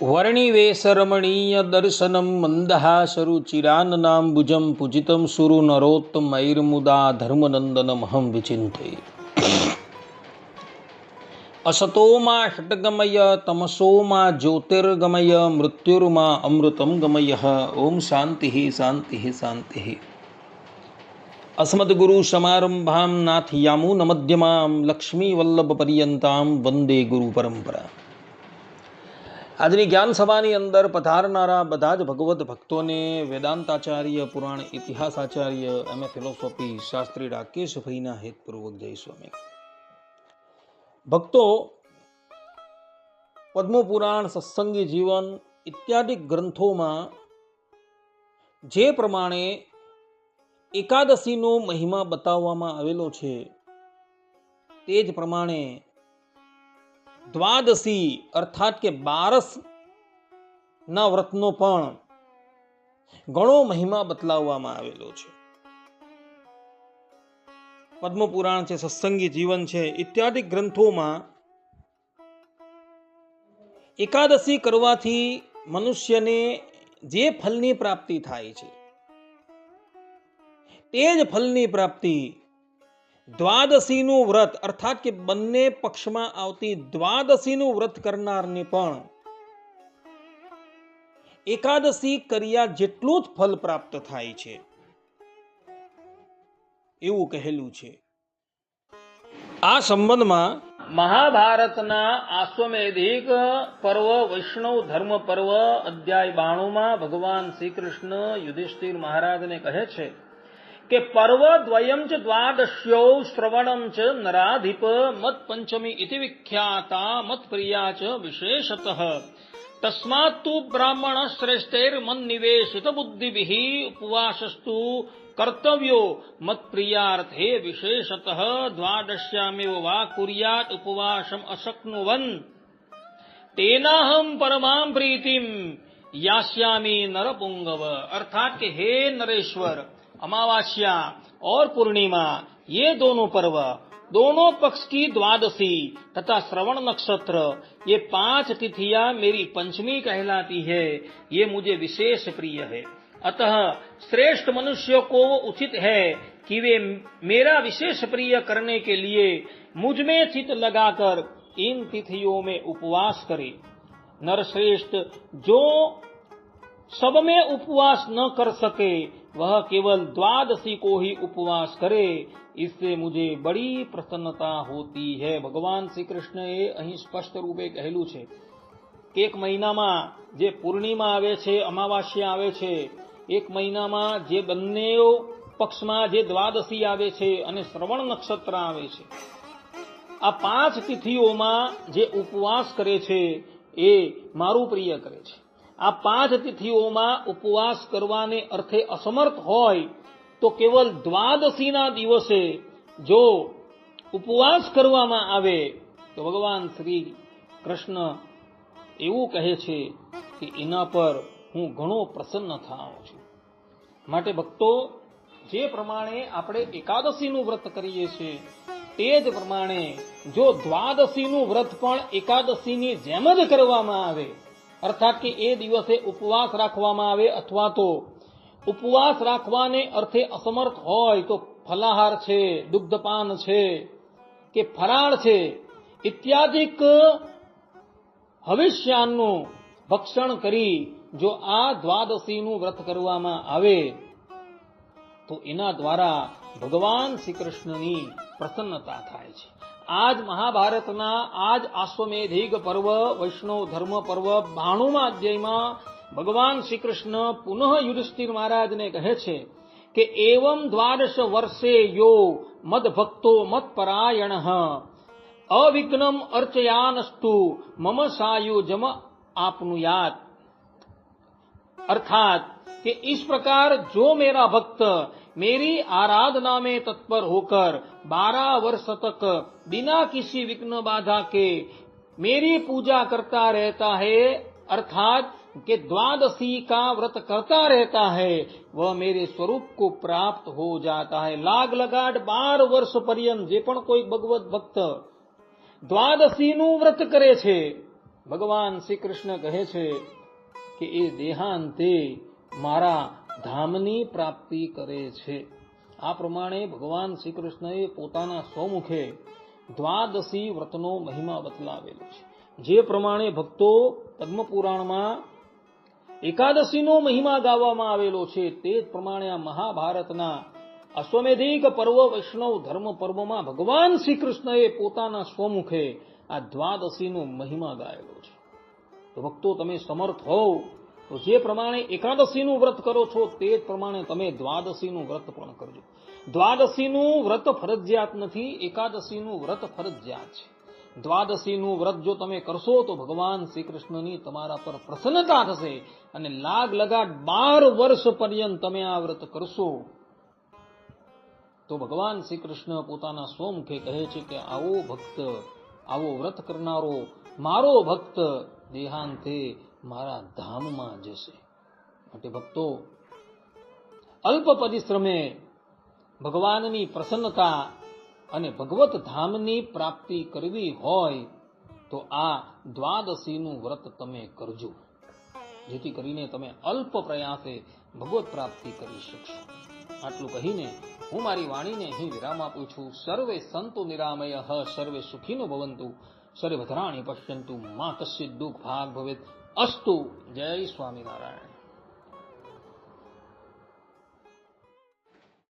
वर्णिवेशरमणीय दर्शनं मन्दहासरुचिराननाम्बुजं पूजितं सुरनरोत्तमैर्मुदा धर्मनन्दनमहं विचिन्तये। असतो मा षट्गमय तमसो मा ज्योतिर्गमय मृत्युर्मा अमृतं गमय। ओम शान्तिः शान्तिः शान्तिः। अस्मद्गुरुसमारम्भां नाथयामुनमध्यमां लक्ष्मीवल्लभपर्यन्तां वन्दे गुरुपरम्परा। આજની જ્ઞાન સભાની અંદર પધારનારા બધા જ ભગવદ્ ભક્તોને વેદાંતાચાર્ય, પુરાણ ઇતિહાસાચાર્ય, એમએ ફિલોસોફી શાસ્ત્રી રાકેશભાઈના હેતપૂર્વક જય સ્વામી. ભક્તો, પદ્મપુરાણ, સત્સંગી જીવન ઇત્યાદિ ગ્રંથોમાં જે પ્રમાણે એકાદશીનો મહિમા બતાવવામાં આવેલો છે તે જ પ્રમાણે દ્વાદશી અર્થાત કે 12 ના વ્રતનો પણ ઘણો મહિમા બતલાવવામાં આવેલો છે. પદ્મપુરાણ છે, સત્સંગી જીવન છે ઇત્યાદિ ગ્રંથોમાં એકાદશી કરવાથી મનુષ્યને જે ફલની પ્રાપ્તિ થાય છે તે જ ફલની પ્રાપ્તિ દ્વાદશીનું વ્રત અર્થાત કે બંને પક્ષમાં આવતી દ્વાદશીનું વ્રત કરનારને પણ એકાદશી કર્યા જેટલું જ ફલ પ્રાપ્ત થાય છે એવું કહેલું છે. આ સંબંધમાં મહાભારતના આશ્વમેધિક પર્વ વૈષ્ણવ ધર્મ પર્વ અધ્યાય 92 ભગવાન શ્રી કૃષ્ણ યુધિષ્ઠિર મહારાજને કહે છે કે પર્વ દ્વયમ ચ દ્વાદશ્યો શ્રવણમ ચ નરાધિપ મત પંચમી ઇતિ વિખ્યાતા મત પ્રિયા ચ વિશેષતઃ તસ્માત તુ બ્રાહ્મણ શ્રેષ્ઠેર મન નિવેશિત બુદ્ધિભિઃ ઉપવાસસ્તુ કર્તવ્યો મત પ્રિયાર્થે વિશેષતઃ દ્વાદશ્યામેવ વા કુર્યાત ઉપવાસમ અશક્નુવન તેનાહમ પરમામ પ્રીતિમ यास्यामी नरपुंगव. अर्थात के हे नरेश्वर, अमावास्या और पूर्णिमा ये दोनों पर्व, दोनों पक्ष की द्वादशी तथा श्रवण नक्षत्र, ये 5 तिथियां मेरी पंचमी कहलाती है. ये मुझे विशेष प्रिय है. अतः श्रेष्ठ मनुष्यों को उचित है कि वे मेरा विशेष प्रिय करने के लिए मुझ में चित लगाकर इन तिथियों में उपवास करे. नरश्रेष्ठ जो सब में उपवास न कर सके वह केवल द्वादशी को ही उपवास करे. इससे मुझे बड़ी प्रसन्नता होती है. भगवान श्री कृष्णએ અહીં સ્પષ્ટ રૂપે કહેલું છે કે એક મહિનામાં જે પૂર્ણિમા આવે છે, અમાવાસ્યા આવે છે, એક મહિનામાં જે બંને પક્ષમાં જે દ્વાદશી આવે છે અને શ્રવણ નક્ષત્ર આવે છે, આ 5 તિથિઓમાં જે ઉપવાસ કરે છે એ મારું પ્રિય કરે છે. આ 5 તિથિઓમાં ઉપવાસ કરવાને અર્થે અસમર્થ હોય તો કેવલ દ્વાદશીના દિવસે જો ઉપવાસ કરવામાં આવે તો ભગવાન શ્રી કૃષ્ણ એવું કહે છે કે એના પર હું ઘણો પ્રસન્ન થાઉં છું. માટે ભક્તો, જે પ્રમાણે આપણે એકાદશીનું વ્રત કરીએ છીએ તે જ પ્રમાણે જો દ્વાદશીનું વ્રત પણ એકાદશીની જેમ જ કરવામાં આવે, અર્થાત કે એ દિવસે ઉપવાસ રાખવામાં આવે અથવા તો ઉપવાસ રાખવાને અર્થે અસમર્થ હોય તો ફલાહાર છે, દુગ્ધપાન છે કે ફરાળ છે ઇત્યાદિક હવિષ્યાનનું ભક્ષણ કરી જો આ દ્વાદશીનું વ્રત કરવામાં આવે તો એના દ્વારા ભગવાન શ્રી કૃષ્ણની પ્રસન્નતા થાય છે. આજ મહાભારતના આજ આશ્વમેધિક પર્વ વૈષ્ણવ ધર્મ પર્વ 92મા અધ્યાયમાં ભગવાન શ્રી કૃષ્ણ પુનઃ યુધિષ્ઠિર મહારાજને કહે છે કે એવમ દ્વાદશ વર્ષે યો મદ ભક્તો મત પરાયણ અવિઘ્નમ અર્ચયાનસ્તુ મમ સાયુજમ આપનુયાત. अर्थात कि इस प्रकार जो मेरा भक्त मेरी आराधना में तत्पर होकर 12 वर्ष तक बिना किसी विघ्न बाधा के मेरी पूजा करता रहता है, अर्थात कि द्वादशी का व्रत करता रहता है, वह मेरे स्वरूप को प्राप्त हो जाता है. लाग लगाट 12 वर्ष पर्यंत जे पण कोई भगवत भक्त દ્વાદશીનું વ્રત કરે છે ભગવાન શ્રી કૃષ્ણ કહે છે કે એ દેહાંતે મારા ધામની પ્રાપ્તિ કરે છે. આ પ્રમાણે ભગવાન શ્રી કૃષ્ણએ પોતાના સ્વમુખે દ્વાદશી વ્રતનો મહિમા બતલાવેલો છે. જે પ્રમાણે ભક્તો પદ્મપુરાણમાં એકાદશીનો મહિમા ગાવામાં આવેલો છે, તે જ પ્રમાણે આ મહાભારતના અશ્વમેધિક પર્વ વૈષ્ણવ ધર્મ પર્વમાં ભગવાન શ્રી કૃષ્ણએ પોતાના સ્વમુખે આ દ્વાદશીનો મહિમા ગાયેલો છે. તો ભક્તો, તમે સમર્થ હોવ તો જે પ્રમાણે એકાદશીનું વ્રત કરો છો તે જ પ્રમાણે તમે દ્વાદશીનું વ્રત પણ કરજો. દ્વાદશીનું વ્રત ફરજિયાત નથી, એકાદશીનું વ્રત ફરજિયાત છે. દ્વાદશીનું વ્રત જો તમે કરશો તો ભગવાન શ્રી કૃષ્ણની તમારા પર પ્રસન્નતા થશે અને લાગ લગાટ 12 વર્ષ પર્યંત તમે આ વ્રત કરશો તો ભગવાન શ્રી કૃષ્ણ પોતાના સ્વમુખે કહે છે કે આવો ભક્ત, આવો વ્રત કરનારો મારો ભક્ત દેહાંતે મારા ધામમાં જશે. માટે ભક્તો, અલ્પ પરિશ્રમે ભગવાનની પ્રસન્નતા અને ભગવત ધામની પ્રાપ્તિ કરવી હોય તો આ દ્વાદશીનું વ્રત તમે કરજો, જેથી કરીને તમે અલ્પ પ્રયાસે ભગવત પ્રાપ્તિ કરી શકશો. આટલું કહીને હું મારી વાણીને અહીં વિરામ આપું છું. સર્વે સંતો નિરામયઃ, સર્વે સુખીનો ભવંતુ, સર્વે ભદ્રાણિ પશ્યન્તુ, મા કશ્ચિદ દુઃખ ભાગ ભવેત. અસ્તુ. જય સ્વામિનારાયણ.